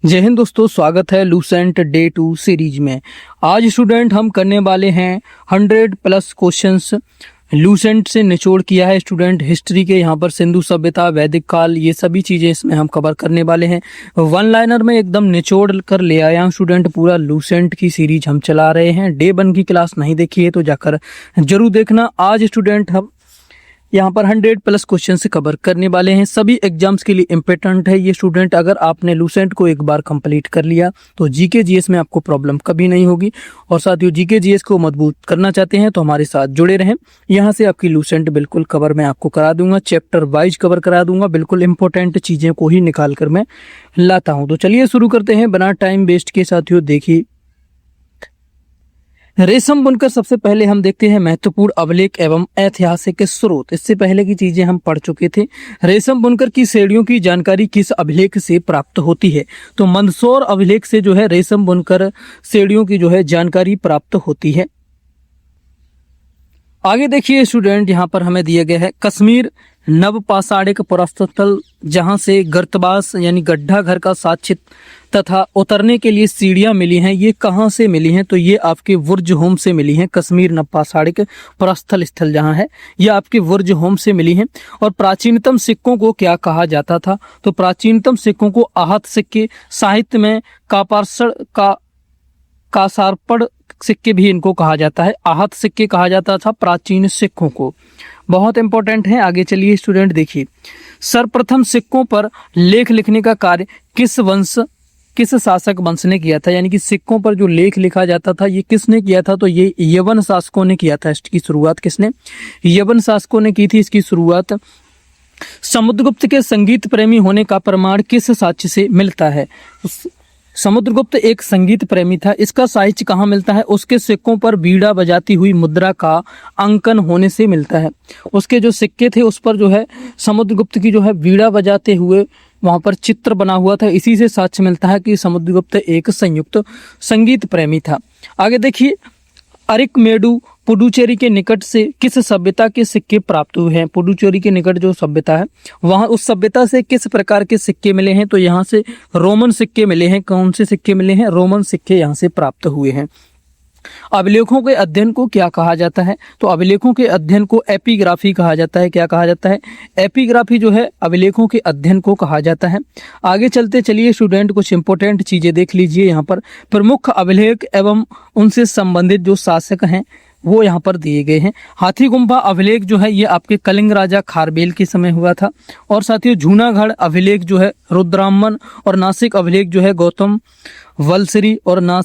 जय हिंद दोस्तों, स्वागत है लूसेंट डे 2 सीरीज में। आज स्टूडेंट हम करने वाले हैं 100+ क्वेश्चंस लूसेंट से निचोड़ किया है स्टूडेंट। हिस्ट्री के यहाँ पर सिंधु सभ्यता, वैदिक काल, ये सभी चीजें इसमें हम कवर करने वाले हैं। वन लाइनर में एकदम निचोड़ कर ले आया हूँ स्टूडेंट। पूरा लूसेंट की सीरीज हम चला रहे हैं। डे 1 की क्लास नहीं देखी है तो जाकर जरूर देखना। आज स्टूडेंट हम यहाँ पर 100+ क्वेश्चन से कवर करने वाले हैं। सभी एग्जाम्स के लिए इम्पोर्टेंट है ये स्टूडेंट। अगर आपने लूसेंट को एक बार कंप्लीट कर लिया तो जीके जीएस में आपको प्रॉब्लम कभी नहीं होगी। और साथियों, जीके जीएस को मजबूत करना चाहते हैं तो हमारे साथ जुड़े रहें। यहाँ से आपकी लूसेंट बिल्कुल कवर मैं आपको करा दूंगा, चैप्टर वाइज कवर करा दूंगा। बिल्कुल इंपॉर्टेंट चीजें को ही निकाल कर मैं लाता हूँ। तो चलिए शुरू करते हैं बिना टाइम वेस्ट के। साथियों देखिए, रेशम बुनकर सबसे पहले हम देखते हैं महत्वपूर्ण अभिलेख एवं ऐतिहासिक स्रोत। इससे पहले की चीजें हम पढ़ चुके थे। रेशम बुनकर की श्रेणियों की जानकारी किस अभिलेख से प्राप्त होती है? तो मंदसौर अभिलेख से जो है रेशम बुनकर श्रेणियों की जो है जानकारी प्राप्त होती है। आगे देखिए स्टूडेंट, यहाँ पर हमें दिया गया है कश्मीर नवपाषाणिक पुरातत्व, जहां से गर्तबास यानी गड्ढा घर का साक्ष्य तथा उतरने के लिए सीढ़ियां मिली हैं। ये कहां से मिली हैं? तो ये आपके बुर्ज होम से मिली हैं। कश्मीर नवपाषाणिक पुरातत्व स्थल जहां है, ये आपके बुर्ज होम से मिली हैं। और प्राचीनतम सिक्कों को क्या कहा जाता था? तो प्राचीनतम सिक्कों को आहत सिक्के, साहित्य में कासारपड़ सिक्के भी इनको कहा जाता है। आहत सिक्के कहा जाता था प्राचीन सिक्कों को। बहुत इंपॉर्टेंट है। आगे चलिए स्टूडेंट देखिए, सर्वप्रथम सिक्कों पर लेख लिखने का कार्य किस शासक वंश ने किया था? यानी कि सिक्कों पर जो लेख लिखा जाता था ये किसने किया था? तो ये यवन शासकों ने किया था। इसकी शुरुआत किसने? यवन शासकों ने की थी इसकी शुरुआत। समुद्रगुप्त के संगीत प्रेमी होने का प्रमाण किस साक्ष्य से मिलता है? समुद्रगुप्त एक संगीत प्रेमी था। इसका साहित्य कहाँ मिलता है? उसके सिक्कों पर बीड़ा बजाती हुई मुद्रा का अंकन होने से मिलता है। उसके जो सिक्के थे उस पर जो है समुद्रगुप्त की जो है बीड़ा बजाते हुए वहां पर चित्र बना हुआ था। इसी से साक्ष्य मिलता है कि समुद्रगुप्त एक संयुक्त संगीत प्रेमी था। आगे देखिए, अरिकमेडु पुडुचेरी के निकट से किस सभ्यता के सिक्के प्राप्त हुए हैं? पुडुचेरी के निकट जो सभ्यता है वहां, उस सभ्यता से किस प्रकार के सिक्के मिले हैं? तो यहाँ से रोमन सिक्के मिले हैं। कौन से सिक्के मिले हैं? रोमन सिक्के यहाँ से प्राप्त हुए हैं। अभिलेखों के अध्ययन को क्या कहा जाता है? तो अभिलेखों के अध्ययन को एपिग्राफी कहा जाता है। क्या कहा जाता है? एपिग्राफी जो है अभिलेखों के अध्ययन को कहा जाता है। आगे चलते चलिए स्टूडेंट, कुछ इंपॉर्टेंट चीजें देख लीजिए। यहाँ पर प्रमुख अभिलेख एवं उनसे संबंधित जो शासक हैं वो यहाँ पर दिए गए हैं। हाथी गुम्फा अभिलेख जो है ये आपके कलिंग राजा खारबेल के समय हुआ था। और साथियों, जूनागढ़ अभिलेख जो है रुद्रामन, और नासिक अभिलेख जो है गौतम वलसरी और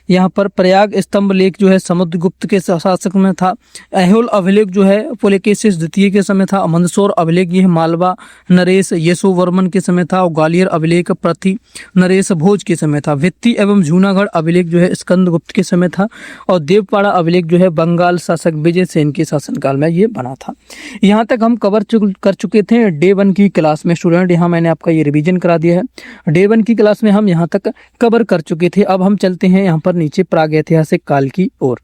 यहाँ पर प्रयाग स्तंभ लेख जो है समुद्रगुप्त के शासक में था। ऐहोल अभिलेख जो है पुलकेशिस द्वितीय के समय था। मंदसौर अभिलेख ये मालवा नरेश यशोवर्मन के समय था। और ग्वालियर अभिलेख पृथ्वी नरेश भोज के समय था। भित्ती एवं जूनागढ़ अभिलेख जो है स्कंदगुप्त के समय था। और देवपाड़ा अभिलेख जो है बंगाल शासक विजय सेन के शासनकाल में ये बना था। यहाँ तक हम कवर कर चुके थे डे 1 की क्लास में स्टूडेंट। यहाँ मैंने आपका ये रिविजन करा दिया है। डे 1 की क्लास में हम यहाँ तक कवर कर चुके थे। अब हम चलते हैं यहाँ पर नीचे प्रागैतिहासिक काल की ओर।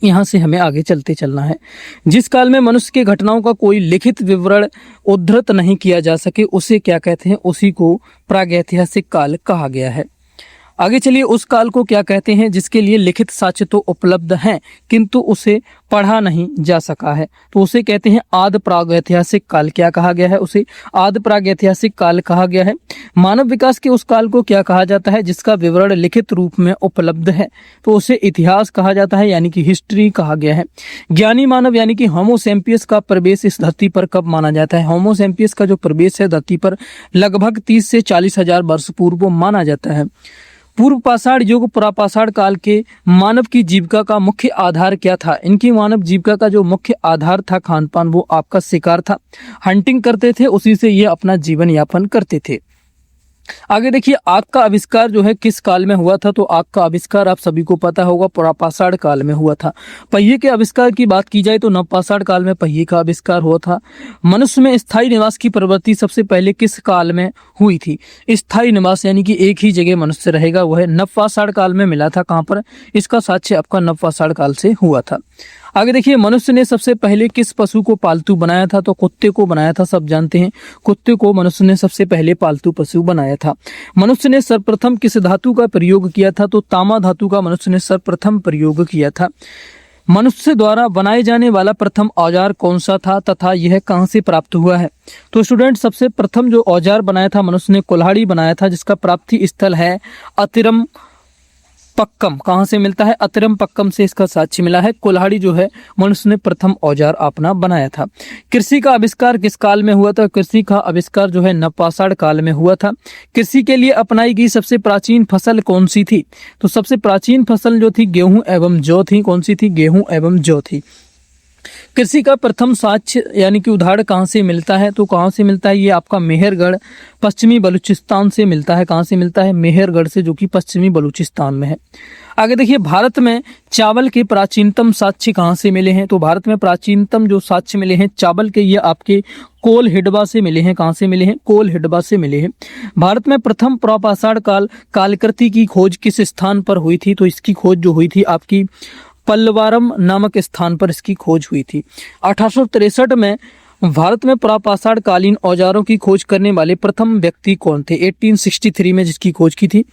यहाँ से हमें आगे चलते चलना है। जिस काल में मनुष्य की घटनाओं का कोई लिखित विवरण उद्धृत नहीं किया जा सके उसे क्या कहते हैं? उसी को प्रागैतिहासिक काल कहा गया है। आगे चलिए, उस काल को क्या कहते हैं जिसके लिए लिखित साक्ष्य तो उपलब्ध हैं किंतु उसे पढ़ा नहीं जा सका है? तो उसे कहते हैं आदि प्रागैतिहासिक काल। क्या कहा गया है? उसे आदि प्रागैतिहासिक काल कहा गया है। मानव विकास के उस काल को क्या कहा जाता है जिसका विवरण लिखित रूप में उपलब्ध है? तो उसे इतिहास कहा जाता है, यानी कि हिस्ट्री कहा गया है। ज्ञानी मानव यानी कि होमोसेम्पियस का प्रवेश इस धरती पर कब माना जाता है? होमोसेम्पियस का जो प्रवेश है धरती पर लगभग 30 से 40 हजार वर्ष पूर्व माना जाता है। पूर्व पाषाण युग पुरापाषाण काल के मानव की जीविका का मुख्य आधार क्या था? इनकी मानव जीविका का जो मुख्य आधार था खान पान, वो आपका शिकार था। हंटिंग करते थे, उसी से ये अपना जीवन यापन करते थे। आगे देखिए, आग का आविष्कार जो है किस काल में हुआ था? तो आग का आविष्कार आप सभी को पता होगा पुरापाषाण काल में हुआ था। पहिए के आविष्कार की बात की जाए तो नवपाषाण काल में पहिए का आविष्कार हुआ था। मनुष्य में स्थायी निवास की प्रवृत्ति सबसे पहले किस काल में हुई थी? स्थायी निवास यानी कि एक ही जगह मनुष्य रहेगा, वह नवपाषाण काल में मिला था। कहाँ पर? इसका साक्ष्य आपका नवपाषाण काल से हुआ था। आगे देखिए, मनुष्य ने सबसे पहले किस पशु को पालतू बनाया था? तो कुत्ते को बनाया था, सब जानते हैं कुत्ते को मनुष्य ने सबसे पहले पालतू पशु बनाया था। मनुष्य ने सर्वप्रथम किस धातु का प्रयोग किया था? तो तांबा धातु का मनुष्य ने सर्वप्रथम प्रयोग किया था। मनुष्य द्वारा बनाए जाने वाला प्रथम औजार कौन सा था तथा यह कहां से प्राप्त हुआ है? तो स्टूडेंट, सबसे प्रथम जो औजार बनाया था मनुष्य ने कुल्हाड़ी बनाया था, जिसका प्राप्ति स्थल है अतिरम पक्कम। कहां से मिलता है? अतिरम पक्कम से इसका साक्ष्य मिला है। कुल्हाड़ी जो है मनुष्य ने प्रथम औजार अपना बनाया था। कृषि का आविष्कार किस काल में हुआ था? कृषि का आविष्कार जो है नवपाषाण काल में हुआ था। कृषि के लिए अपनाई गई सबसे प्राचीन फसल कौन सी थी? तो सबसे प्राचीन फसल जो थी गेहूं एवं जौ थी। कौन सी थी? गेहूं एवं जौ थी। कृषि का प्रथम साक्ष्य यानी कि उदाहरण कहाँ से मिलता है? तो कहाँ से मिलता है? ये आपका मेहरगढ़ पश्चिमी बलूचिस्तान से मिलता है। कहाँ से मिलता है? मेहरगढ़ से, जो कि पश्चिमी बलूचिस्तान में है। आगे देखिए, भारत में चावल के प्राचीनतम साक्ष्य कहाँ से मिले हैं? तो भारत में प्राचीनतम जो साक्ष्य मिले हैं चावल के, ये आपके कोल हिडबा से मिले हैं। कहाँ से मिले हैं? कोल हिडबा से मिले हैं। भारत में प्रथम प्रापाषाण कालकृति की खोज किस स्थान पर हुई थी? तो इसकी खोज जो हुई थी आपकी पल्लवारम नामक स्थान पर इसकी खोज हुई थी। 1863 में भारत में प्रापाषाण कालीन औजारों की खोज करने वाले प्रथम व्यक्ति कौन थे? 1863 में जिसकी खोज की थी।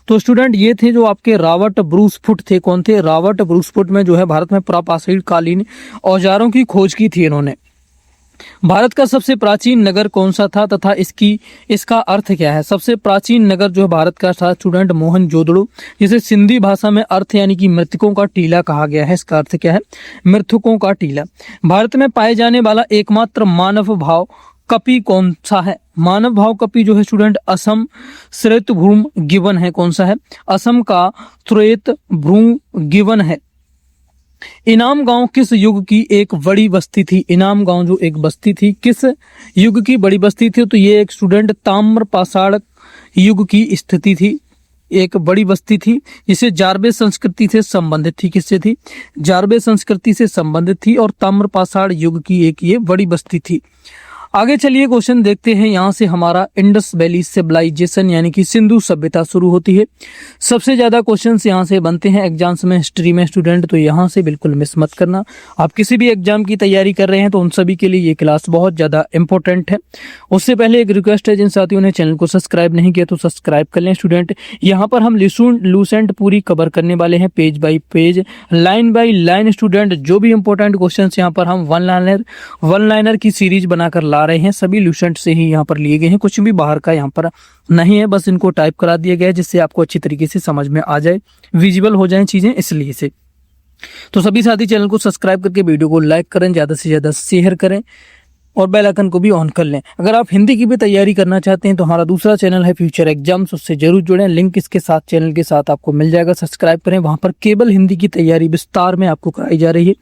तो स्टूडेंट, ये थे जो आपके रॉबर्ट ब्रूस फुट थे। कौन थे? रॉबर्ट ब्रूस फुट में जो है भारत में प्रापाषाण कालीन औजारों की खोज की थी इन्होंने। भारत का सबसे प्राचीन नगर कौन सा था तथा इसका अर्थ क्या है? सबसे प्राचीन नगर जो है भारत का था स्टूडेंट मोहनजोदड़ो, जिसे सिंधी भाषा में अर्थ यानी कि मृतकों का टीला कहा गया है। इसका अर्थ क्या है? मृतकों का टीला। भारत में पाए जाने वाला एकमात्र मानव भाव कपि कौन सा है? मानव भाव कपि जो है स्टूडेंट असम श्वेत भ्रूम गिवन है। कौन सा है? असम का श्वेत भ्रूम गिवन है। इनाम गांव किस युग की एक बड़ी बस्ती थी? इनाम गांव जो एक बस्ती थी किस युग की बड़ी बस्ती थी? तो ये एक स्टूडेंट ताम्रपाषाण युग की स्थिति थी, एक बड़ी बस्ती थी जिसे जारबे संस्कृति से संबंधित थी। किससे थी? जारबे संस्कृति से संबंधित थी और ताम्रपाषाण युग की एक ये बड़ी बस्ती थी। आगे चलिए क्वेश्चन देखते हैं। यहाँ से हमारा इंडस वैली सिविलाइजेशन यानी कि सिंधु सभ्यता शुरू होती है। सबसे ज्यादा क्वेश्चंस यहाँ से बनते हैं एग्जाम्स में, हिस्ट्री में स्टूडेंट, तो यहाँ से बिल्कुल मिस मत करना। आप किसी भी एग्जाम की तैयारी कर रहे हैं तो उन सभी के लिए ये क्लास बहुत ज्यादा इंपॉर्टेंट है। उससे पहले एक रिक्वेस्ट है, जिन साथियों ने चैनल को सब्सक्राइब नहीं किया तो सब्सक्राइब कर लें स्टूडेंट। यहाँ पर हम लूसेंट पूरी कवर करने वाले हैं, page by page, line by line student. जो भी इंपॉर्टेंट क्वेश्चन यहाँ पर हम वन लाइनर की सीरीज बनाकर ला रहे हैं, सभी लूसेंट से ही यहाँ पर लिए गए हैं, कुछ भी बाहर का यहाँ पर नहीं है। बस इनको टाइप करा दिया गया है जिससे आपको अच्छी तरीके से समझ में आ जाए, विजिबल हो जाए चीजें, इसलिए से। तो सभी साथी चैनल को सब्सक्राइब करके वीडियो को लाइक करें, ज्यादा से ज्यादा शेयर करें और बेल आइकन को भी ऑन कर लें। अगर आप हिंदी की भी तैयारी करना चाहते हैं तो हमारा दूसरा चैनल है फ्यूचर एग्जाम्स, उससे जरूर जुड़ें। लिंक इसके साथ चैनल के साथ आपको मिल जाएगा, सब्सक्राइब करें। वहां पर केवल हिंदी की तैयारी विस्तार में आपको कराई जा रही है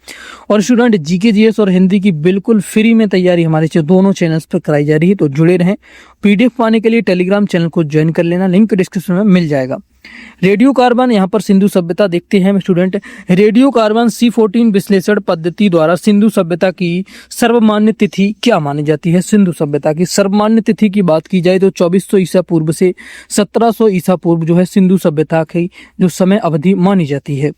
और स्टूडेंट जीके जीएस और हिंदी की बिल्कुल फ्री में तैयारी हमारे दोनों चैनल्स पर कराई जा रही है। तो जुड़े रहें। पीडीएफ पाने के लिए टेलीग्राम चैनल को ज्वाइन कर लेना, लिंक डिस्क्रिप्शन में मिल जाएगा। रेडियो कार्बन, यहाँ पर सिंधु सभ्यता देखते हैं स्टूडेंट। रेडियो कार्बन C14 विश्लेषण पद्धति द्वारा सिंधु सभ्यता की सर्वमान्य तिथि क्या मानी जाती है? सिंधु सभ्यता की सर्वमान्य तिथि की बात की जाए तो 2400 ईसा पूर्व से 1700 ईसा पूर्व जो है सिंधु सभ्यता की जो समय अवधि मानी जाती है।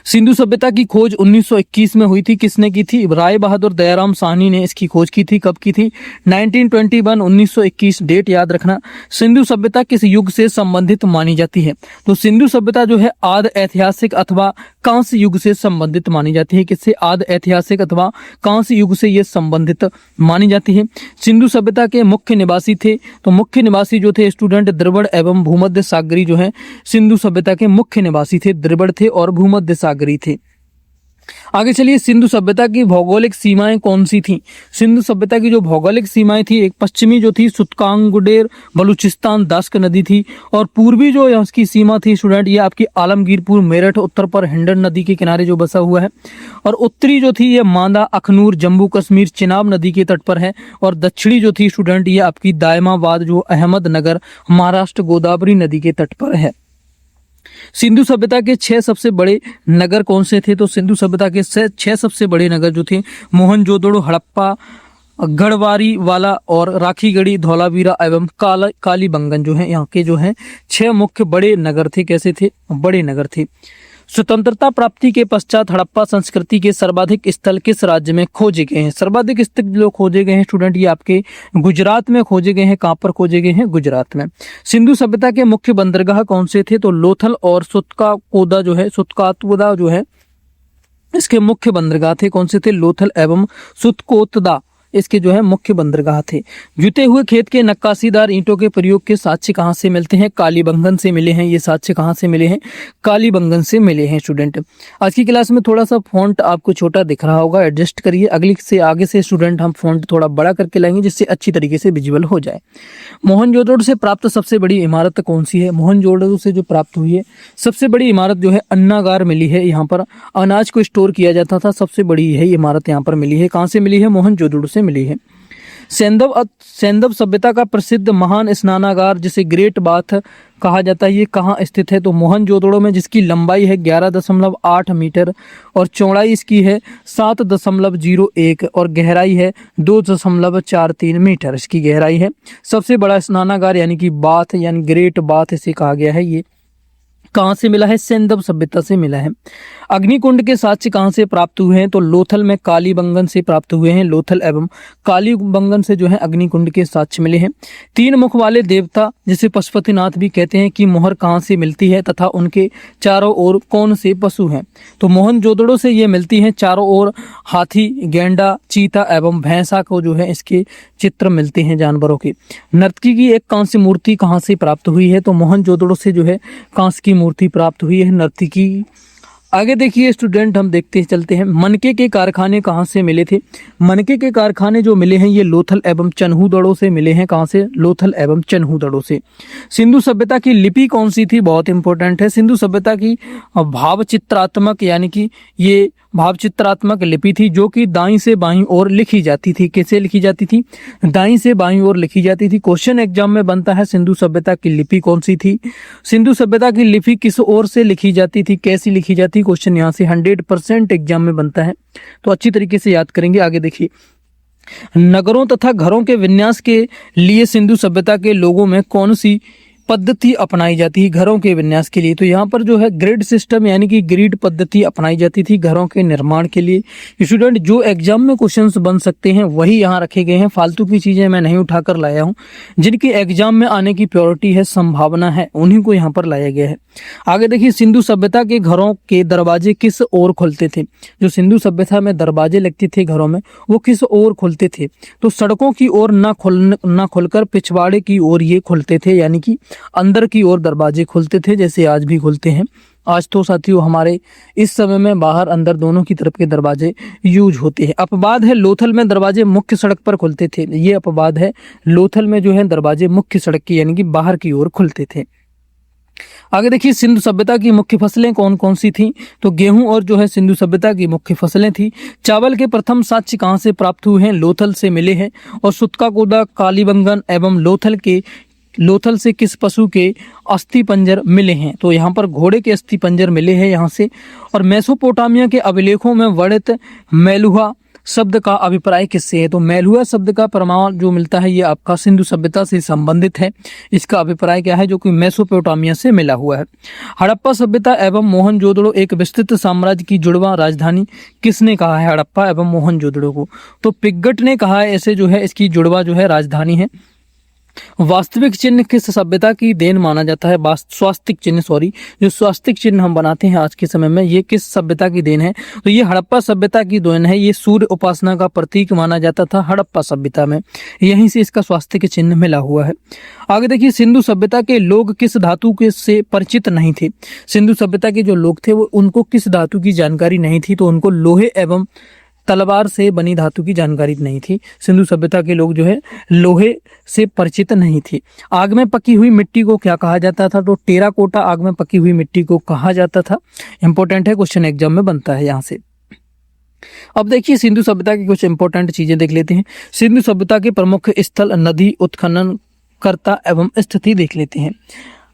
सिंधु सभ्यता की खोज 1921 में हुई थी। किसने की थी? राय बहादुर दयाराम साहनी ने इसकी खोज की थी। कब की थी? 1921, 1921 डेट याद रखना। सिंधु सभ्यता किस युग से संबंधित मानी जाती है? तो सिंधु सभ्यता जो है आदि ऐतिहासिक अथवा कांस्य युग से संबंधित मानी जाती है। किससे? आदि ऐतिहासिक अथवा कांस्य युग से ये संबंधित मानी जाती है। सिंधु सभ्यता के मुख्य निवासी थे, तो मुख्य निवासी जो थे स्टूडेंट द्रविड़ एवं भूमध्य सागरी जो है सिंधु सभ्यता के मुख्य निवासी थे, द्रविड़ थे और भूमध्य सागरी थे। आगे चलिए, सिंधु सभ्यता की भौगोलिक सीमाएं कौन सी थी? सिंधु सभ्यता की जो भौगोलिक सीमाएं थी, एक पश्चिमी जो थी सुतकांगुडेर बलूचिस्तान दास्क नदी थी और पूर्वी जो उसकी सीमा थी स्टूडेंट ये आपकी आलमगीरपुर मेरठ उत्तर पर हिंडन नदी के किनारे जो बसा हुआ है और उत्तरी जो थी ये मांदा अखनूर जम्मू कश्मीर चिनाब नदी के तट पर है और दक्षिणी जो थी स्टूडेंट ये आपकी दायमाबाद जो अहमदनगर महाराष्ट्र गोदावरी नदी के तट पर है। सिंधु सभ्यता के 6 सबसे बड़े नगर कौन से थे? तो सिंधु सभ्यता के 6 सबसे बड़े नगर जो थे मोहनजोदड़ो, हड़प्पा, गढ़वारी वाला और राखीगढ़ी, धौलावीरा एवं कालीबंगन जो है यहाँ के जो है 6 मुख्य बड़े नगर थे। कैसे थे? बड़े नगर थे। स्वतंत्रता प्राप्ति के पश्चात हड़प्पा संस्कृति के सर्वाधिक स्थल किस राज्य में खोजे गए हैं? सर्वाधिक स्थल जो खोजे गए हैं स्टूडेंट, ये आपके गुजरात में खोजे गए हैं। कहाँ पर खोजे गए हैं? गुजरात में। सिंधु सभ्यता के मुख्य बंदरगाह कौन से थे? तो लोथल और सुत्काकोदा जो है, सुत्कातुदा जो है, इसके मुख्य बंदरगाह थे। कौन से थे? लोथल एवं सुत्कोतदा इसके जो है मुख्य बंदरगाह थे। जुते हुए खेत के नक्काशीदार ईंटों के प्रयोग के साक्ष्य कहाँ से मिलते हैं? कालीबंगन से मिले हैं। ये साक्ष्य कहाँ से मिले हैं? कालीबंगन से मिले हैं। स्टूडेंट, आज की क्लास में थोड़ा सा फॉन्ट आपको छोटा दिख रहा होगा, एडजस्ट करिए। अगली से आगे से स्टूडेंट हम फॉन्ट थोड़ा बड़ा करके लाएंगे जिससे अच्छी तरीके से विजुअल हो जाए। मोहनजोदड़ो से प्राप्त सबसे बड़ी इमारत कौन सी है? मोहनजोदड़ो से जो प्राप्त हुई है सबसे बड़ी इमारत जो है अन्नागार मिली है। यहाँ पर अनाज को स्टोर किया जाता था, सबसे बड़ी यही इमारत यहाँ पर मिली है। कहाँ से मिली है? मोहनजोदड़ो से मिली है। सैंधव सभ्यता का प्रसिद्ध महान स्नानागार जिसे ग्रेट बाथ कहा जाता है, ये कहाँ स्थित है? तो मोहनजोदड़ो में, जिसकी लंबाई है 11.8 मीटर और चौड़ाई इसकी है 7.01 और गहराई है 2.43 मीटर इसकी गहराई है। सबसे बड़ा स्नानागार यानी कि बाथ यानी ग्रेट बाथ इसे कहा गया है। ये कहाँ से मिला है? सैंधव सभ्यता से मिला है। अग्निकुंड के साक्ष्य कहाँ से प्राप्त हुए हैं? तो लोथल में कालीबंगन से प्राप्त हुए हैं। लोथल एवं कालीबंगन से जो है अग्निकुंड के साक्ष्य मिले हैं। 3 मुख वाले देवता जिसे पशुपतिनाथ भी कहते हैं की मोहर कहाँ से मिलती है तथा उनके चारों ओर कौन से पशु हैं? तो मोहनजोदड़ो से ये मिलती है। चारों ओर हाथी, गेंडा, चीता एवं भैंसा को जो है इसके चित्र मिलते हैं जानवरों के। नर्तकी की एक कांस्य मूर्ति कहाँ से प्राप्त हुई है? तो मोहनजोदड़ो से जो है कांस्य की मूर्ति प्राप्त हुई है नर्तकी। आगे देखिए स्टूडेंट, हम देखते चलते हैं मनके के कारखाने कहाँ से मिले थे? मनके के कारखाने जो मिले हैं ये लोथल एवं चन्हूदड़ो से मिले हैं। कहाँ से? लोथल एवं चन्हूदड़ो से। सिंधु सभ्यता की लिपि कौन सी थी? बहुत इंपॉर्टेंट है। सिंधु सभ्यता की भावचित्रात्मक यानी कि ये भावचित्रात्मक लिपि थी जो कि दाईं से बाईं ओर लिखी जाती थी। कैसे लिखी जाती थी? दाईं से बाईं ओर लिखी जाती थी। क्वेश्चन एग्जाम में बनता है सिंधु सभ्यता की लिपि कौन सी थी? सिंधु सभ्यता की लिपि किस ओर से लिखी जाती थी? कैसी लिखी जाती? क्वेश्चन यहाँ से 100% एग्जाम में बनता है, तो अच्छी तरीके से याद करेंगे। आगे देखिए, नगरों तथा घरों के विन्यास के लिए सिंधु सभ्यता के लोगों में कौन सी पद्धति अपनाई जाती है घरों के विन्यास के लिए? तो यहाँ पर जो है ग्रिड सिस्टम यानी कि ग्रिड पद्धति अपनाई जाती थी घरों के निर्माण के लिए। स्टूडेंट, जो एग्जाम में क्वेश्चंस बन सकते हैं वही यहाँ रखे गए हैं, फालतू की चीजें मैं नहीं उठाकर लाया हूँ। जिनकी एग्जाम में आने की प्योरिटी है, संभावना है, उन्हीं को यहाँ पर लाया गया है। आगे देखिए, सिंधु सभ्यता के घरों के दरवाजे किस ओर खुलते थे? जो सिंधु सभ्यता में दरवाजे लगते थे घरों में, वो किस ओर खुलते थे? तो सड़कों की ओर ना खुलकर पिछवाड़े की ओर ये खुलते थे, यानी कि अंदर की ओर दरवाजे खुलते थे, जैसे आज भी खुलते हैं। आज तो साथियों हमारे इस समय में बाहर अंदर दोनों की तरफ के दरवाजे यूज होते हैं। अपवाद है, लोथल में दरवाजे मुख्य सड़क पर खुलते थे। ये अपवाद है, लोथल में जो है दरवाजे मुख्य सड़क की यानी कि बाहर की ओर खुलते थे। आगे देखिए, सिंधु सभ्यता की मुख्य फसलें कौन कौन सी थी? तो गेहूं और जो है सिंधु सभ्यता की मुख्य फसलें थी। चावल के प्रथम साक्ष्य कहाँ से प्राप्त हुए हैं? लोथल से मिले हैं। और सुत्काकोदा, कालीबंगन एवं लोथल से किस पशु के अस्थि पंजर मिले हैं? तो यहाँ पर घोड़े के अस्थि पंजर मिले हैं यहाँ से। और मेसोपोटामिया के अभिलेखों में वर्णित मेलुहा शब्द का अभिप्राय किससे है? तो मेलुहा शब्द का प्रमाण जो मिलता है ये आपका सिंधु सभ्यता से संबंधित है। इसका अभिप्राय क्या है? जो कि मेसोपोटामिया से मिला हुआ है। हड़प्पा सभ्यता एवं मोहनजोदड़ो एक विस्तृत साम्राज्य की जुड़वा राजधानी किसने कहा है हड़प्पा एवं मोहनजोदड़ो को? तो पिग्गट ने कहा है। ऐसे जो है इसकी जुड़वा जो है राजधानी है। वास्तविक चिन्ह किस सभ्यता की देन माना जाता है? स्वास्तिक चिन्ह, जो स्वास्तिक चिन्ह हम बनाते हैं आज के समय में, ये किस सभ्यता की देन है? तो ये हड़प्पा सभ्यता की देन है। ये सूर्य उपासना का प्रतीक माना जाता था हड़प्पा सभ्यता में, यहीं से इसका स्वास्तिक चिन्ह मिला हुआ है। आगे देखिए, सिंधु सभ्यता के लोग किस धातु के से परिचित नहीं थे? सिंधु सभ्यता के जो लोग थे वो उनको किस धातु की जानकारी नहीं थी? तो उनको लोहे एवं तलवार से बनी धातु की जानकारी नहीं थी। सिंधु सभ्यता के लोग जो है लोहे से परिचित नहीं थे। आग में पकी हुई मिट्टी को क्या कहा जाता था? तो टेराकोटा आग में पकी हुई मिट्टी को कहा जाता था। इंपॉर्टेंट है, क्वेश्चन एग्जाम में बनता है यहाँ से। अब देखिए, सिंधु सभ्यता की कुछ इंपॉर्टेंट चीजें देख लेते हैं। सिंधु सभ्यता के प्रमुख स्थल, नदी, उत्खनन कर्ता एवं स्थिति देख लेते हैं।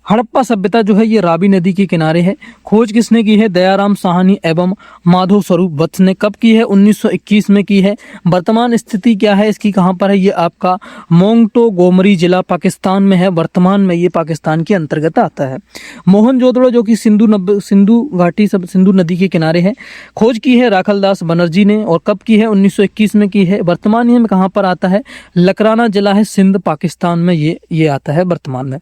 हड़प्पा सभ्यता जो है ये रावी नदी के किनारे है। खोज किसने की है? दयाराम साहनी एवं माधव स्वरूप वत्स ने। कब की है? 1921 में की है। वर्तमान स्थिति क्या है इसकी, कहाँ पर है? ये आपका मोंगटोगोमरी जिला पाकिस्तान में है। वर्तमान में ये पाकिस्तान के अंतर्गत आता है। मोहनजोदड़ो जो कि सिंधु नदी के किनारे है। खोज की है राखलदास बनर्जी ने। और कब की है? 1921 में की है। वर्तमान में कहाँ पर आता है? लकराना जिला है सिंध पाकिस्तान में ये आता है वर्तमान में।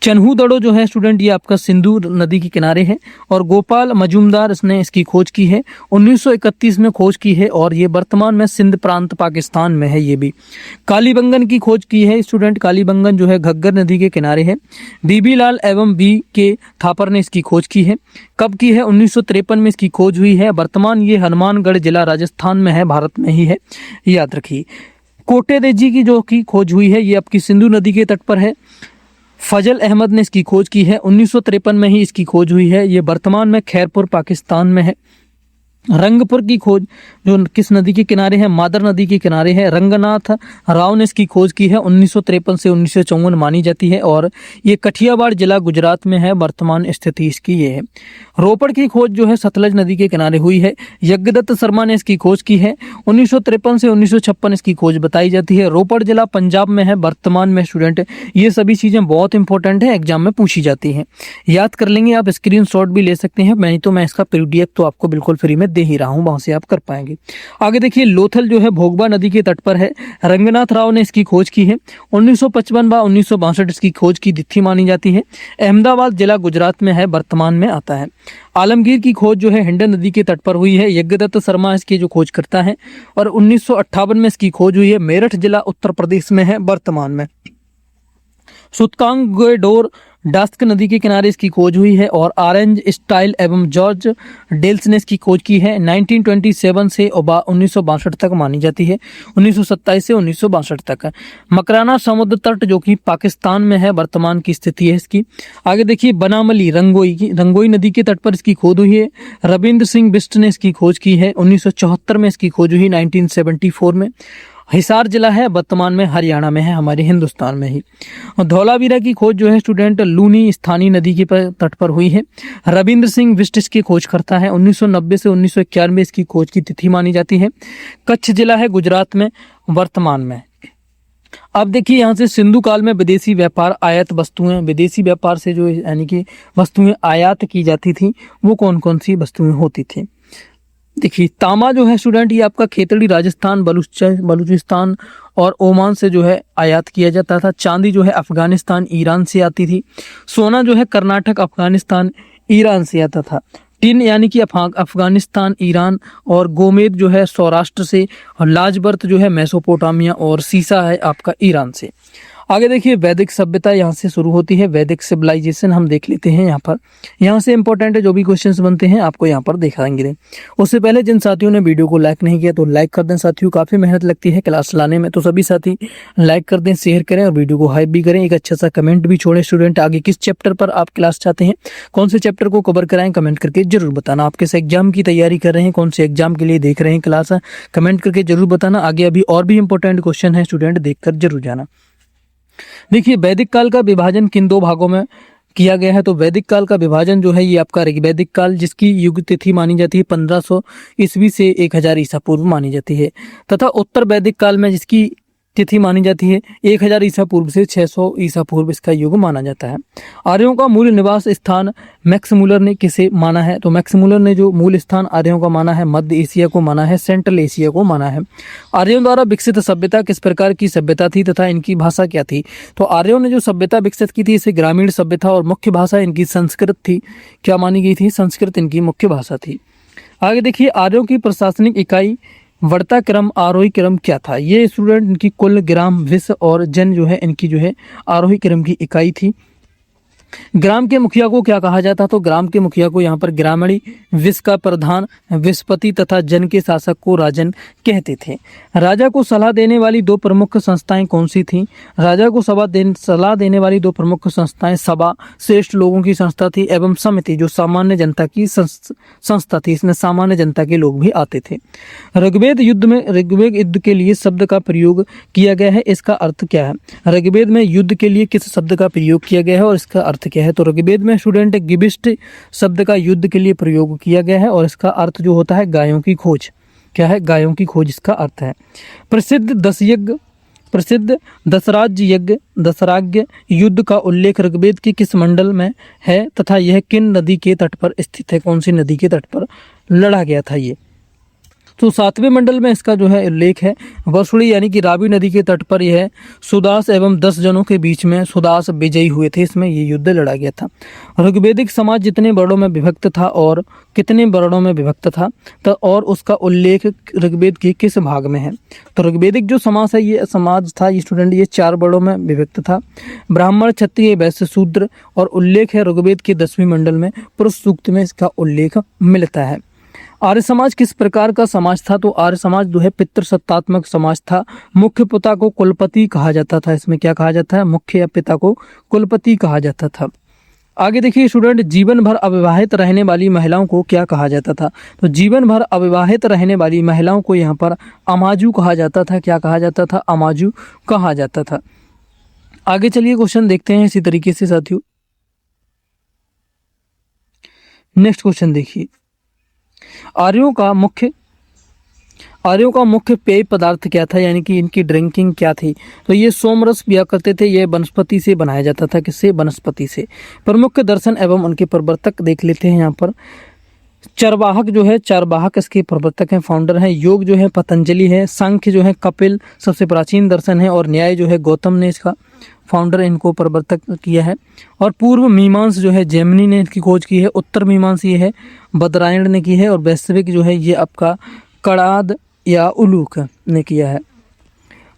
चन्हू दड़ो जो है स्टूडेंट ये आपका सिंधु नदी के किनारे है। और गोपाल मजूमदार इसने इसकी खोज की है। 1931 में खोज की है और ये वर्तमान में सिंध प्रांत पाकिस्तान में है। ये भी कालीबंगन की खोज की है स्टूडेंट। कालीबंगन जो है घग्गर नदी के किनारे है। बीबी लाल एवं बी के थापर ने इसकी खोज की है। कब की है? 1953 में इसकी खोज हुई है। वर्तमान ये हनुमानगढ़ जिला राजस्थान में है, भारत में ही है, याद रखिए। कोटेदेजी की जो की खोज हुई है ये आपकी सिंधु नदी के तट पर है। फजल अहमद ने इसकी खोज की है। 1953 में ही इसकी खोज हुई है। ये वर्तमान में खैरपुर पाकिस्तान में है। रंगपुर की खोज जो किस नदी के किनारे है? मादर नदी के किनारे है। रंगनाथ राव ने इसकी खोज की है। 1953 से 1954 मानी जाती है और ये कठियावाड़ जिला गुजरात में है। वर्तमान स्थिति इसकी ये है। रोपड़ की खोज जो है सतलज नदी के किनारे हुई है। यज्ञदत्त शर्मा ने इसकी खोज की है। 1953 से 1956 इसकी खोज बताई जाती है। रोपड़ जिला पंजाब में है वर्तमान में स्टूडेंट। ये सभी चीज़ें बहुत इंपॉर्टेंट है, एग्जाम में पूछी जाती हैं, याद कर लेंगे। आप स्क्रीनशॉट भी ले सकते हैं, नहीं तो मैं इसका PDF तो आपको बिल्कुल फ्री में दे ही रहा हूं, वहां से आप कर पाएंगे। आगे देखिए, लोथल जो है भोगबा नदी के तट पर है। रंगनाथ राव ने इसकी खोज की है। 1955 व 1962 इसकी खोज की तिथि मानी जाती है। अहमदाबाद जिला गुजरात में है, वर्तमान में आता है। आलमगीर की खोज जो है हिंडन नदी के तट पर हुई है। यज्ञदत्त शर्मा इसकी जो खोज करता है और 1958 में इसकी खोज हुई है। मेरठ जिला उत्तर प्रदेश में है वर्तमान में। सुतकांगडोर डास्क नदी के किनारे इसकी खोज हुई है और ऑरेंज स्टाइल एवं जॉर्ज डेल्स ने इसकी खोज की है। 1927 से 1962 तक मानी जाती है। 1927 से 1962 तक। मकराना समुद्र तट जो कि पाकिस्तान में है, वर्तमान की स्थिति है इसकी। आगे देखिए, बनामली रंगोई नदी के तट पर इसकी खोज हुई है। रविंद्र सिंह बिष्ट ने इसकी खोज की है। 1974 में इसकी खोज हुई, 1974 में। हिसार जिला है, वर्तमान में हरियाणा में है, हमारे हिंदुस्तान में ही। और धौलावीरा की खोज जो है स्टूडेंट लूनी स्थानीय नदी के तट पर हुई है। रविंद्र सिंह बिष्ट इसकी खोज करता है। 1990 से 1991 में इसकी खोज की तिथि मानी जाती है। कच्छ जिला है गुजरात में, वर्तमान में। अब देखिए, यहाँ से सिंधु काल में विदेशी व्यापार आयात वस्तुएं, विदेशी व्यापार से जो यानी कि वस्तुएं आयात की जाती थी, वो कौन कौन सी वस्तुएं होती थी। देखिए, तांबा जो है स्टूडेंट ये आपका खेतड़ी राजस्थान, बलूचिस्तान और ओमान से जो है आयात किया जाता था। चांदी जो है अफगानिस्तान, ईरान से आती थी। सोना जो है कर्नाटक, अफगानिस्तान, ईरान से आता था। टिन यानी कि अफगानिस्तान, ईरान, और गोमेद जो है सौराष्ट्र से, और लाजबर्त जो है मेसोपोटामिया, और सीसा है आपका ईरान से। आगे देखिए, वैदिक सभ्यता यहाँ से शुरू होती है। वैदिक सिविलाइजेशन हम देख लेते हैं यहाँ पर। यहाँ से इंपॉर्टेंट है, जो भी क्वेश्चंस बनते हैं आपको यहाँ पर दिखाएंगे। उससे पहले जिन साथियों ने वीडियो को लाइक नहीं किया तो लाइक कर दें साथियों, काफ़ी मेहनत लगती है क्लास लाने में, तो सभी साथी लाइक कर दें, शेयर करें और वीडियो को हाइप भी करें। एक अच्छा सा कमेंट भी छोड़ें स्टूडेंट। आगे किस चैप्टर पर आप क्लास चाहते हैं, कौन से चैप्टर को कवर कराएं, कमेंट करके जरूर बताना। आप किस एग्जाम की तैयारी कर रहे हैं, कौन से एग्जाम के लिए देख रहे हैं क्लास, कमेंट करके जरूर बताना। आगे अभी और भी इंपॉर्टेंट क्वेश्चन है स्टूडेंट, देखकर जरूर जाना। देखिए, वैदिक काल का विभाजन किन दो भागों में किया गया है। तो वैदिक काल का विभाजन जो है ये आपका ऋग्वैदिक काल, जिसकी युग तिथि मानी जाती है 1500 ईस्वी से 1000 ईसा पूर्व मानी जाती है, तथा उत्तर वैदिक काल में जिसकी तिथि मानी जाती है 1000 ईसा पूर्व से 600 ईसा पूर्व इसका युग माना जाता है। आर्यों का मूल निवास स्थान मैक्समुलर ने किसे माना है। तो मैक्समुलर ने जो मूल स्थान आर्यों का माना है, मध्य एशिया को माना है, सेंट्रल एशिया को माना है। आर्यों द्वारा विकसित सभ्यता किस प्रकार की सभ्यता थी तथा इनकी भाषा क्या थी। तो आर्यों ने जो सभ्यता विकसित की थी इसे ग्रामीण सभ्यता, और मुख्य भाषा इनकी संस्कृत थी। क्या मानी गई थी? संस्कृत इनकी मुख्य भाषा थी। आगे देखिए, आर्यों की प्रशासनिक इकाई वर्ता क्रम, आरोही क्रम क्या था। ये स्टूडेंट इनकी कुल, ग्राम, विश्व और जन जो है इनकी जो है आरोही क्रम की इकाई थी। ग्राम के मुखिया को क्या कहा जाता। तो ग्राम के मुखिया को यहाँ पर ग्रामीणी, विश्व का प्रधान विश्वपति तथा जन के शासक को राजन कहते थे। राजा को सलाह देने वाली दो प्रमुख संस्थाएं कौन सी थीं। राजा को सलाह देने वाली दो प्रमुख संस्थाएं सभा, श्रेष्ठ लोगों की संस्था थी, एवं समिति जो सामान्य जनता की संस्था थी। इसमें सामान्य जनता के लोग भी आते थे। ऋग्वेद युद्ध के लिए शब्द का प्रयोग किया गया है, इसका अर्थ क्या है। ऋग्वेद में युद्ध के लिए किस शब्द का प्रयोग किया गया है और इसका अर्थ अर्थ क्या है? तो ऋग्वेद में स्टूडेंट गिबिष्ट शब्द का युद्ध के लिए प्रयोग किया गया है और इसका अर्थ जो होता है गायों की खोज। क्या है? गायों की खोज इसका अर्थ है। प्रसिद्ध दशराज्य यज्ञ दशराज्य युद्ध का उल्लेख ऋग्वेद के किस मंडल में है तथा यह किन नदी के तट पर स्थित है? कौन सी नदी के तट पर लड़ा गया था ये? तो 7वें मंडल में इसका जो है उल्लेख है। वसुड़ी यानी कि रावी नदी के तट पर यह सुदास एवं 10 जनों के बीच में सुदास विजयी हुए थे। इसमें ये युद्ध लड़ा गया था। ऋग्वेदिक समाज जितने वर्णों में विभक्त था और कितने वर्णों में विभक्त था तो और उसका उल्लेख ऋग्वेद के किस भाग में है? तो ऋग्वेदिक जो समाज है ये समाज था ये स्टूडेंट ये 4 वर्णों में विभक्त था। ब्राह्मण, क्षत्रिय, वैश्य, शूद्र और उल्लेख है ऋग्वेद के 10वें मंडल में पुरुष सूक्त में इसका उल्लेख मिलता है। आर्य समाज किस प्रकार का समाज था? तो आर्य समाज जो है पितृसत्तात्मक समाज था। मुख्य पिता को कुलपति कहा जाता था। इसमें क्या कहा जाता है? मुख्य या पिता को कुलपति कहा जाता था। आगे देखिए स्टूडेंट, जीवन भर अविवाहित रहने वाली महिलाओं को क्या कहा जाता था? तो जीवन भर अविवाहित रहने वाली महिलाओं को यहाँ पर अमाजू कहा जाता था। क्या कहा जाता था? अमाजू कहा जाता था। आगे चलिए क्वेश्चन देखते हैं इसी तरीके से साथियों। नेक्स्ट क्वेश्चन देखिए, आर्यों का मुख्य पेय पदार्थ क्या था? यानी कि इनकी ड्रिंकिंग क्या थी? तो ये सोमरस पिया करते थे। ये वनस्पति से बनाया जाता था। किससे? वनस्पति से। प्रमुख दर्शन एवं उनके प्रवर्तक देख लेते हैं यहाँ पर। चरवाहक जो है, चरवाहक इसके प्रवर्तक हैं, फाउंडर हैं। योग जो है पतंजलि है। सांख्य जो है कपिल सबसे प्राचीन दर्शन है और न्याय जो है गौतम ने इसका फाउंडर इनको प्रवर्तक किया है। और पूर्व मीमांस जो है जैमिनी ने इसकी खोज की है। उत्तर मीमांस ये है बदरायण ने की है और वैश्विक जो है ये आपका कड़ाद या उलूक ने किया है।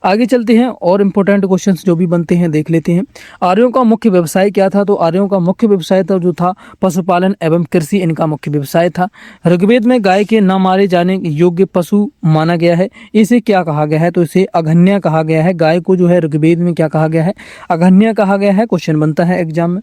आगे चलते हैं और इम्पोर्टेंट क्वेश्चंस जो भी बनते हैं देख लेते हैं। आर्यों का मुख्य व्यवसाय क्या था? तो आर्यों का मुख्य व्यवसाय था जो था पशुपालन एवं कृषि इनका मुख्य व्यवसाय था। ऋग्वेद में गाय के न मारे जाने योग्य पशु माना गया है। इसे क्या कहा गया है? तो इसे अघन्या कहा गया है। गाय को जो है ऋग्वेद में क्या कहा गया है? अघन्या कहा गया है। क्वेश्चन बनता है एग्जाम में।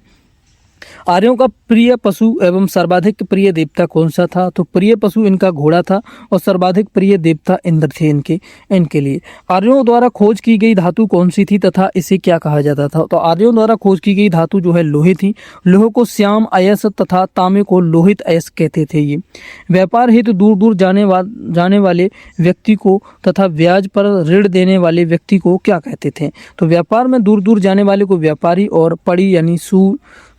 आर्यों का प्रिय पशु एवं सर्वाधिक प्रिय देवता कौन सा था? तो प्रिय पशु इनका घोड़ा था और सर्वाधिक प्रिय देवता इंद्र थे इनके लिए। आर्यों द्वारा खोज की गई धातु कौन सी थी तथा इसे क्या कहा जाता था? तो आर्यों द्वारा खोज की गई धातु जो है लोहे थी। लोहे को श्याम अयस तथा तांबे को लोहित अयस कहते थे। ये व्यापार हेतु दूर दूर जाने वाले व्यक्ति को तथा ब्याज पर ऋण देने वाले व्यक्ति को क्या कहते थे? तो व्यापार में दूर दूर जाने वाले को व्यापारी और पड़ी यानी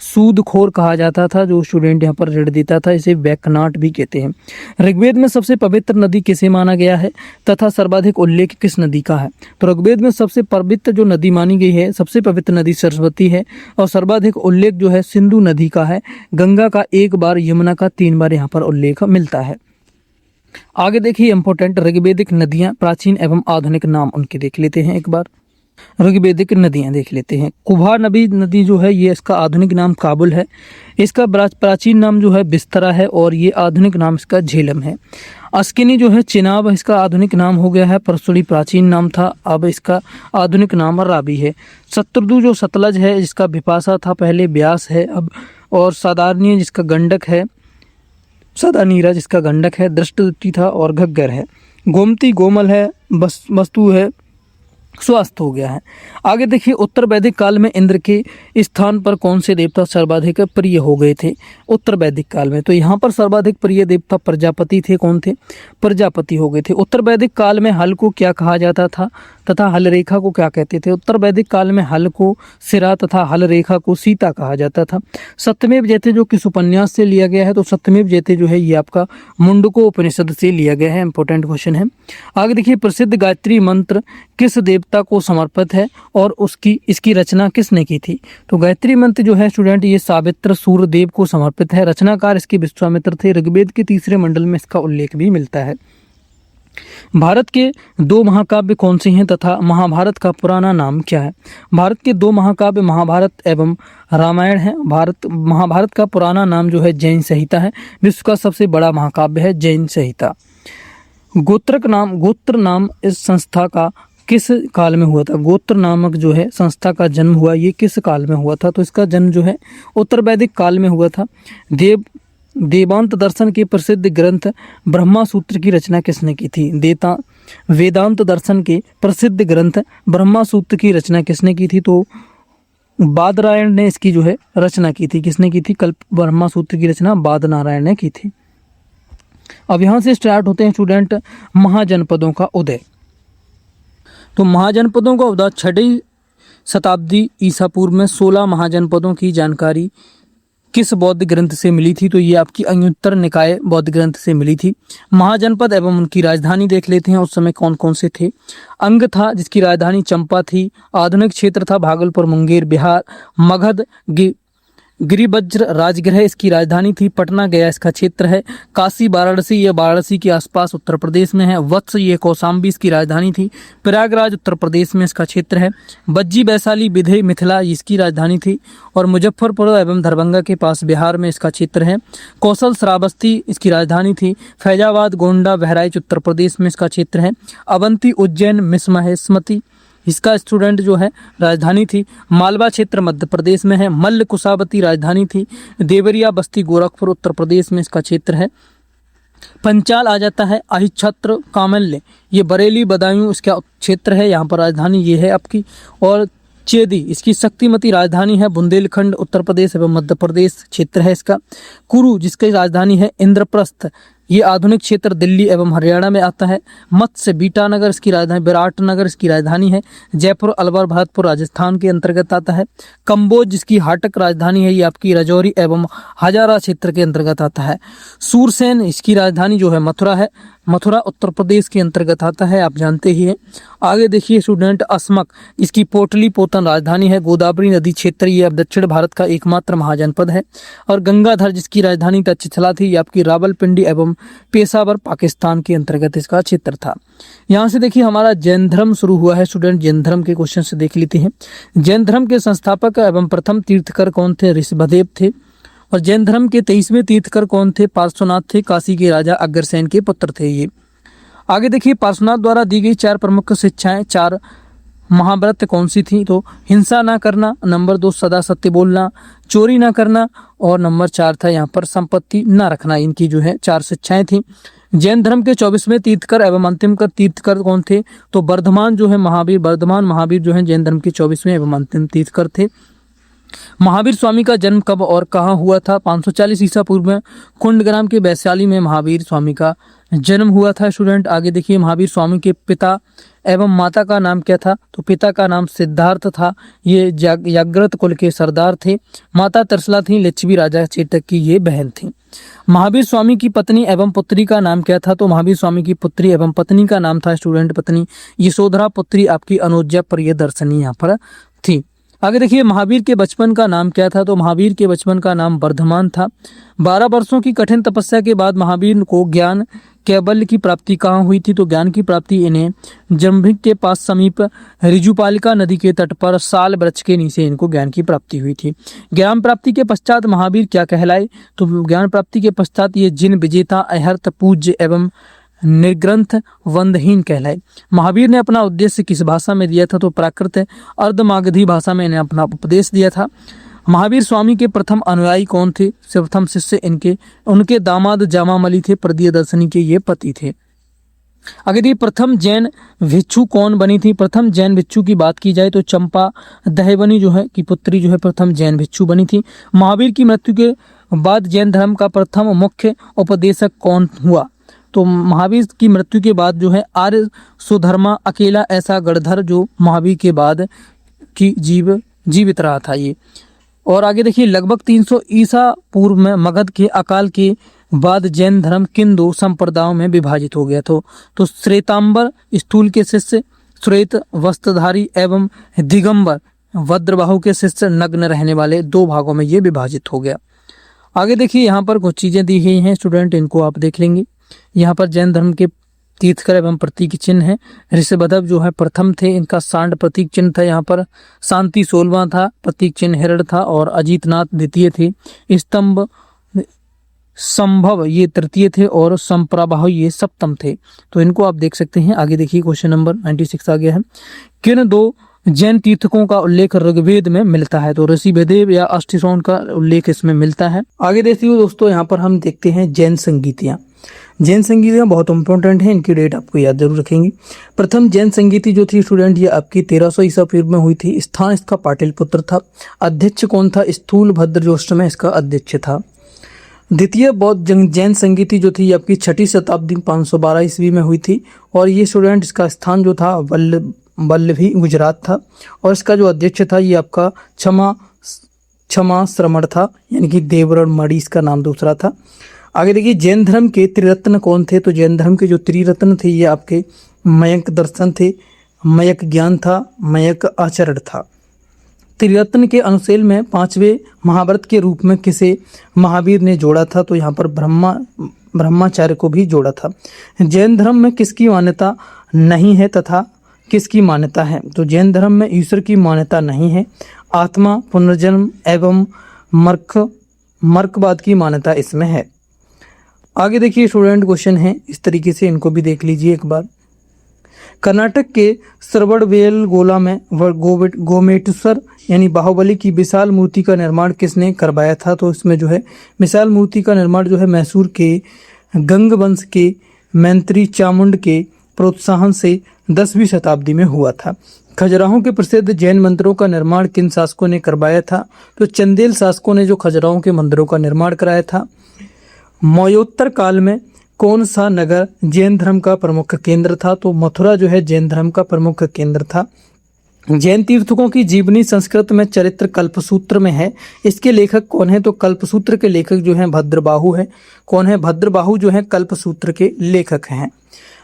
सूदखोर कहा जाता था। जो स्टूडेंट यहाँ पर ऋण देता था इसे बैकनाट भी कहते हैं। ऋग्वेद में सबसे पवित्र नदी किसे माना गया है तथा सर्वाधिक उल्लेख किस नदी का है? तो ऋग्वेद में सबसे पवित्र जो नदी मानी गई है, सबसे पवित्र नदी सरस्वती है और सर्वाधिक उल्लेख जो है सिंधु नदी का है। गंगा का 1 बार, यमुना का 3 बार यहाँ पर उल्लेख मिलता है। आगे देखिए इंपॉर्टेंट ऋग्वेदिक नदियां, प्राचीन एवं आधुनिक नाम उनके देख लेते हैं एक बार। ऋग्वेदिक नदियां देख लेते हैं। कुभा नदी जो है ये इसका आधुनिक नाम काबुल है। इसका प्राचीन नाम जो है बिस्तरा है और ये आधुनिक नाम इसका झेलम है। अस्किनी जो है चिनाब इसका आधुनिक नाम हो गया है। परसुड़ी प्राचीन नाम था, अब इसका आधुनिक नाम रावी है। शत्रुदु जो सतलज है जिसका विपाशा था पहले ब्यास है अब, और सादारनीय जिसका गंडक है, सदानीरा जिसका गंडक है, दृष्टि था और घग्गर है। गोमती गोमल है, वस्तु है, स्वस्थ हो गया है। आगे देखिए उत्तर वैदिक काल में इंद्र के स्थान पर कौन से देवता सर्वाधिक प्रिय हो गए थे? उत्तर वैदिक काल में तो यहाँ पर सर्वाधिक प्रिय देवता प्रजापति थे। कौन थे? प्रजापति हो गए थे। उत्तर वैदिक काल में हल को क्या कहा जाता था तथा हल रेखा को क्या कहते थे? उत्तर वैदिक काल में हल को सिरा तथा हल रेखा को सीता कहा जाता था। सत्यमेव जयते जो किस उपन्यास से लिया गया है? तो सत्यमेव जयते जो है ये आपका मुंडको उपनिषद से लिया गया है। इंपॉर्टेंट क्वेश्चन है। आगे देखिए प्रसिद्ध गायत्री मंत्र किस देवता को समर्पित है और इसकी रचना किसने की थी? तो गायत्री मंत्र जो है स्टूडेंट ये सावित्र सूर्यदेव को समर्पित है। रचनाकार इसके विश्वामित्र थे। ऋग्वेद के 3रे मंडल में इसका उल्लेख भी मिलता है। भारत के 2 महाकाव्य कौन से हैं तथा महाभारत का पुराना नाम क्या है? भारत के 2 महाकाव्य महाभारत एवं रामायण है। महाभारत का पुराना नाम जो है जैन संहिता है। विश्व का सबसे बड़ा महाकाव्य है जैन संहिता। गोत्र नाम इस संस्था का किस काल में हुआ था? गोत्र नामक जो है संस्था का जन्म हुआ ये किस काल में हुआ था? तो इसका जन्म जो है उत्तर वैदिक काल में हुआ था। वेदांत दर्शन के प्रसिद्ध ग्रंथ ब्रह्मा सूत्र की रचना किसने की थी? वेदांत दर्शन के प्रसिद्ध ग्रंथ ब्रह्मा सूत्र की रचना किसने की थी? तो बादरायण ने इसकी जो है रचना की थी। किसने की थी? कल्प ब्रह्मा सूत्र की रचना बादनारायण ने की थी। अब यहाँ से स्टार्ट होते हैं स्टूडेंट महाजनपदों का उदय। तो महाजनपदों का उदय 6वीं शताब्दी ईसा पूर्व में 16 महाजनपदों की जानकारी किस बौद्ध ग्रंथ से मिली थी? तो ये आपकी अंगुत्तर निकाय बौद्ध ग्रंथ से मिली थी। महाजनपद एवं उनकी राजधानी देख लेते हैं, उस समय कौन कौन से थे। अंग था जिसकी राजधानी चंपा थी। आधुनिक क्षेत्र था भागलपुर, मुंगेर, बिहार। मगध गिरिवज्र राजगृह इसकी राजधानी थी। पटना गया इसका क्षेत्र है। काशी वाराणसी, ये वाराणसी के आसपास उत्तर प्रदेश में है। वत्स, ये कौशाम्बी इसकी राजधानी थी। प्रयागराज उत्तर प्रदेश में इसका क्षेत्र है। बज्जी वैशाली विधे मिथिला इसकी राजधानी थी। और मुजफ्फरपुर एवं दरभंगा के पास बिहार में इसका क्षेत्र है। कौशल श्रावस्ती इसकी राजधानी थी। फैजाबाद गोंडा बहराइच उत्तर प्रदेश में इसका क्षेत्र है। अवंती उज्जैन मिसमहेश्मती इसका स्टूडेंट जो है राजधानी थी। मालवा क्षेत्र मध्य प्रदेश में है। मल्ल कुशावती राजधानी थी। देवरिया बस्ती गोरखपुर उत्तर प्रदेश में इसका क्षेत्र है। पंचाल आ जाता है। अहिच्छत्र कामल्य ये बरेली बदायूं इसका क्षेत्र है, यहाँ पर राजधानी ये है आपकी। और चेदी इसकी शक्तिमती राजधानी है। बुंदेलखंड उत्तर प्रदेश एवं मध्य प्रदेश क्षेत्र है इसका। कुरु जिसकी राजधानी है इंद्रप्रस्थ, ये आधुनिक क्षेत्र दिल्ली एवं हरियाणा में आता है। मत्स्य बीटानगर इसकी राजधानी, विराटनगर इसकी राजधानी है। जयपुर अलवर भरतपुर राजस्थान के अंतर्गत आता है। कंबोज जिसकी हाटक राजधानी है, ये आपकी राजौरी एवं हजारा क्षेत्र के अंतर्गत आता है। सूरसेन इसकी राजधानी जो है मथुरा है। मथुरा उत्तर प्रदेश के अंतर्गत आता है, आप जानते ही हैं। आगे देखिए स्टूडेंट अस्मक इसकी पोटली पोतन राजधानी है। गोदावरी नदी क्षेत्र ये अब दक्षिण भारत का एकमात्र महाजनपद है। और गंगाधर जिसकी राजधानी तक्षशिला थी, ये आपकी रावलपिंडी एवं पेशावर पाकिस्तान के अंतर्गत इसका क्षेत्र था। यहाँ से देखिए हमारा जैन धर्म शुरू हुआ है स्टूडेंट। जैन धर्म के क्वेश्चन से देख लेते हैं। जैन धर्म के संस्थापक एवं प्रथम तीर्थकर कौन थे? ऋषभदेव थे। और जैन धर्म के 23वें तीर्थकर कौन थे? पार्श्वनाथ थे। काशी के राजा अग्रसेन के पुत्र थे ये। आगे देखिए पार्श्वनाथ द्वारा दी गई 4 प्रमुख शिक्षाएं, 4 महाव्रत कौन सी थी? तो हिंसा ना करना, नंबर 2 सदा सत्य बोलना, चोरी ना करना, और नंबर 4 था यहाँ पर संपत्ति ना रखना। इनकी जो है 4 शिक्षाएं थी। जैन धर्म के 24वें तीर्थकर एवं अंतिम कर तीर्थकर कौन थे? तो वर्धमान जो है महावीर, वर्धमान महावीर जो है जैन धर्म के 24वें एवं अंतिम तीर्थकर थे। महावीर स्वामी का जन्म कब और कहाँ हुआ था? 540 ईसा पूर्व में कुंडग्राम के वैशाली में महावीर स्वामी का जन्म हुआ था स्टूडेंट। आगे देखिए महावीर स्वामी के पिता एवं माता का नाम क्या था? तो पिता का नाम सिद्धार्थ था, ये जागृत कुल के सरदार थे। माता तरसला थी, लिच्छवी राजा चेतक की ये बहन थी। महावीर स्वामी की पत्नी एवं पुत्री का नाम क्या था? तो महावीर स्वामी की पुत्री एवं पत्नी का नाम था स्टूडेंट पत्नी यशोधरा, पुत्री आपकी अनुज्जा प्रियदर्शनी यहाँ पर थी। आगे देखिए महावीर के बचपन का नाम क्या था? तो महावीर के बचपन का नाम वर्धमान था। 12 वर्षों की कठिन तपस्या के बाद महावीर को ज्ञान कैवल्य की प्राप्ति कहाँ हुई थी? तो ज्ञान की प्राप्ति इन्हें जम्भिक के पास समीप ऋजुपालिका नदी के तट पर साल वृक्ष के नीचे इनको ज्ञान की प्राप्ति हुई थी। ज्ञान प्राप्ति के पश्चात महावीर क्या कहलाए? तो ज्ञान प्राप्ति के पश्चात ये जिन विजेता, अहर्त, पूज्य एवं निर्ग्रंथ वंदहीन कहलाए। महावीर ने अपना उद्देश्य किस भाषा में दिया था? तो प्राकृत अर्धमागधी भाषा में इन्हें अपना उपदेश दिया था। महावीर स्वामी के प्रथम अनुयायी कौन थे? प्रथम शिष्य उनके दामाद जामामली थे, प्रियदर्शनी के ये पति थे। आगे देखिए प्रथम जैन भिक्षु कौन बनी थी? प्रथम जैन भिक्षु की बात की जाए तो चंपा दहबनी जो है की पुत्री जो है प्रथम जैन भिक्षु बनी थी। महावीर की मृत्यु के बाद जैन धर्म का प्रथम मुख्य उपदेशक कौन हुआ? तो महावीर की मृत्यु के बाद जो है आर्य सुधर्मा अकेला ऐसा गणधर जो महावीर के बाद की जीवित रहा था ये। और आगे देखिए लगभग 300 ईसा पूर्व में मगध के अकाल के बाद जैन धर्म किन 2 संप्रदायों में विभाजित हो गया तो श्वेतांबर स्थूल के शिष्य श्वेत वस्त्रधारी एवं दिगंबर वज्रबाहु के शिष्य नग्न रहने वाले 2 भागों में ये विभाजित हो गया। आगे देखिए यहाँ पर कुछ चीजें दी गई हैं स्टूडेंट, इनको आप देख लेंगे। यहाँ पर जैन धर्म के तीर्थकर एवं प्रतीक चिन्ह है। ऋषभदेव जो है प्रथम थे, इनका सांड प्रतीक चिन्ह था। यहाँ पर शांति 16वां था, प्रतीक चिन्ह हिरण था। और अजीतनाथ द्वितीय थे। स्तंभ संभव ये तृतीय थे और संप्रबाहु ये सप्तम थे। तो इनको आप देख सकते हैं। आगे देखिए क्वेश्चन नंबर 96 आ गया है। किन 2 जैन तीर्थकों का उल्लेख ऋग्वेद में मिलता है? तो ऋषिभदेव या अष्टसोन का उल्लेख इसमें मिलता है। आगे देखिए दोस्तों यहाँ पर हम देखते हैं जैन संगीतियाँ। जैन संगीतियाँ बहुत इंपॉर्टेंट हैं, इनकी डेट आपको याद जरूर रखेंगी। प्रथम जैन संगीति जो थी स्टूडेंट, ये आपकी 1300 ईसा पूर्व में हुई थी। स्थान इसका पाटलिपुत्र था। अध्यक्ष कौन था? स्थूल भद्र जो उस समय इसका अध्यक्ष था। द्वितीय बौद्ध जैन संगीति जो थी आपकी 6ठी शताब्दी 512 ईस्वी में हुई थी, और ये स्टूडेंट इसका स्थान जो था वल्लभी गुजरात था, और इसका जो अध्यक्ष था ये आपका क्षमा श्रमण था, यानी कि देवरण मणि इसका नाम दूसरा था। आगे देखिए जैन धर्म के त्रिरत्न कौन थे? तो जैन धर्म के जो त्रिरत्न थे ये आपके मयंक दर्शन थे, मयंक ज्ञान था, मयंक आचरण था। त्रिरत्न के अनुशील में 5वें महाव्रत के रूप में किसे महावीर ने जोड़ा था? तो यहाँ पर ब्रह्माचार्य को भी जोड़ा था। जैन धर्म में किसकी मान्यता नहीं है तथा किसकी मान्यता है? तो जैन धर्म में ईश्वर की मान्यता नहीं है, आत्मा, पुनर्जन्म एवं मर्कवाद की मान्यता इसमें है। आगे देखिए स्टूडेंट क्वेश्चन है इस तरीके से, इनको भी देख लीजिए एक बार। कर्नाटक के श्रवणबेलगोला में गोमेटेश्वर यानी बाहुबली की विशाल मूर्ति का निर्माण किसने करवाया था? तो इसमें जो है विशाल मूर्ति का निर्माण जो है मैसूर के गंग वंश के मैत्री चामुंड के प्रोत्साहन से 10वीं शताब्दी में हुआ था। खजुराहो के प्रसिद्ध जैन मंदिरों का निर्माण किन शासकों ने करवाया था? तो चंदेल शासकों ने जो खजुराहो के मंदिरों का निर्माण कराया था। मौर्योत्तर काल में कौन सा नगर जैन धर्म का प्रमुख केंद्र था? तो मथुरा जो है जैन धर्म का प्रमुख केंद्र था। जैन तीर्थकों की जीवनी संस्कृत में चरित्र कल्पसूत्र में है। इसके लेखक कौन है? तो कल्पसूत्र के लेखक जो हैं भद्रबाहु है। कौन है? भद्रबाहु जो है कल्पसूत्र के लेखक हैं।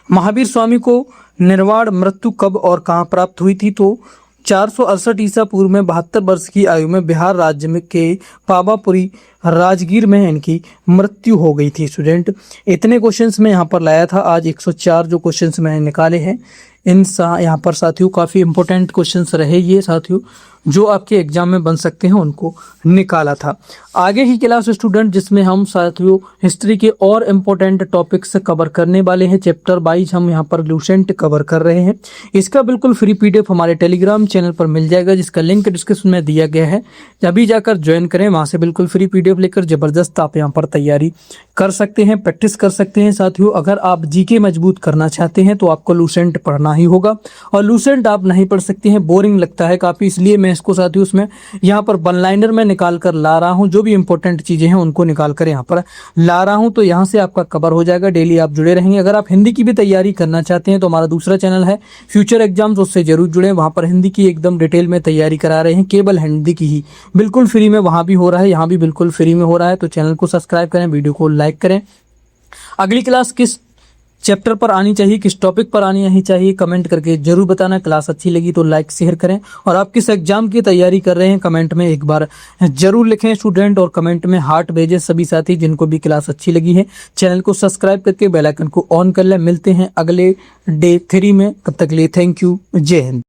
महावीर स्वामी को निर्वाण मृत्यु कब और कहाँ प्राप्त हुई थी? तो 468 ईसा पूर्व में 72 वर्ष की आयु में बिहार राज्य में के पावापुरी राजगीर में इनकी मृत्यु हो गई थी। स्टूडेंट इतने क्वेश्चंस में यहाँ पर लाया था। आज 104 जो क्वेश्चंस मैंने निकाले हैं यहाँ पर साथियों काफ़ी इंपॉर्टेंट क्वेश्चंस रहे ये साथियों, जो आपके एग्जाम में बन सकते हैं उनको निकाला था। आगे की क्लास स्टूडेंट जिसमें हम साथियों हिस्ट्री के और इम्पोर्टेंट टॉपिक्स कवर करने वाले हैं। चैप्टर वाइज हम यहाँ पर लूसेंट कवर कर रहे हैं। इसका बिल्कुल फ्री पीडीएफ हमारे टेलीग्राम चैनल पर मिल जाएगा, जिसका लिंक डिस्क्रिप्शन में दिया गया है। अभी जाकर ज्वाइन करें, वहाँ से बिल्कुल फ्री पीडीएफ लेकर ज़बरदस्त आप यहाँ पर तैयारी कर सकते हैं, प्रैक्टिस कर सकते हैं। साथियों अगर आप जीके मजबूत करना चाहते हैं तो आपको लूसेंट पढ़ना ही होगा, और लूसेंट आप नहीं पढ़ सकते हैं, बोरिंग लगता है काफ़ी, इसलिए मैं इसको साथियों उसमें यहाँ पर वन लाइनर में निकाल कर ला रहा हूँ। जो भी इंपॉर्टेंट चीज़ें हैं उनको निकाल कर यहाँ पर ला रहा हूँ, तो यहाँ से आपका कवर हो जाएगा। डेली आप जुड़े रहेंगे। अगर आप हिंदी की भी तैयारी करना चाहते हैं तो हमारा दूसरा चैनल है फ्यूचर एग्जाम्स, उससे जरूर जुड़े। वहाँ पर हिंदी की एकदम डिटेल में तैयारी करा रहे हैं, केवल हिंदी की ही, बिल्कुल फ्री में वहाँ भी हो रहा है, यहाँ भी बिल्कुल फ्री में हो रहा है। तो चैनल को सब्सक्राइब करें, वीडियो को लाइक करें। अगली क्लास किस चैप्टर पर आनी चाहिए, किस टॉपिक पर आनी चाहिए, कमेंट करके जरूर बताना। क्लास अच्छी लगी तो लाइक शेयर करें, और आप किस एग्जाम की तैयारी कर रहे हैं कमेंट में एक बार जरूर लिखें स्टूडेंट, और कमेंट में हार्ट भेजें सभी साथी जिनको भी क्लास अच्छी लगी है। चैनल को सब्सक्राइब करके बेल आइकन को ऑन कर लें। मिलते हैं अगले डे 3 में, तब तक के लिए थैंक यू, जय हिंद।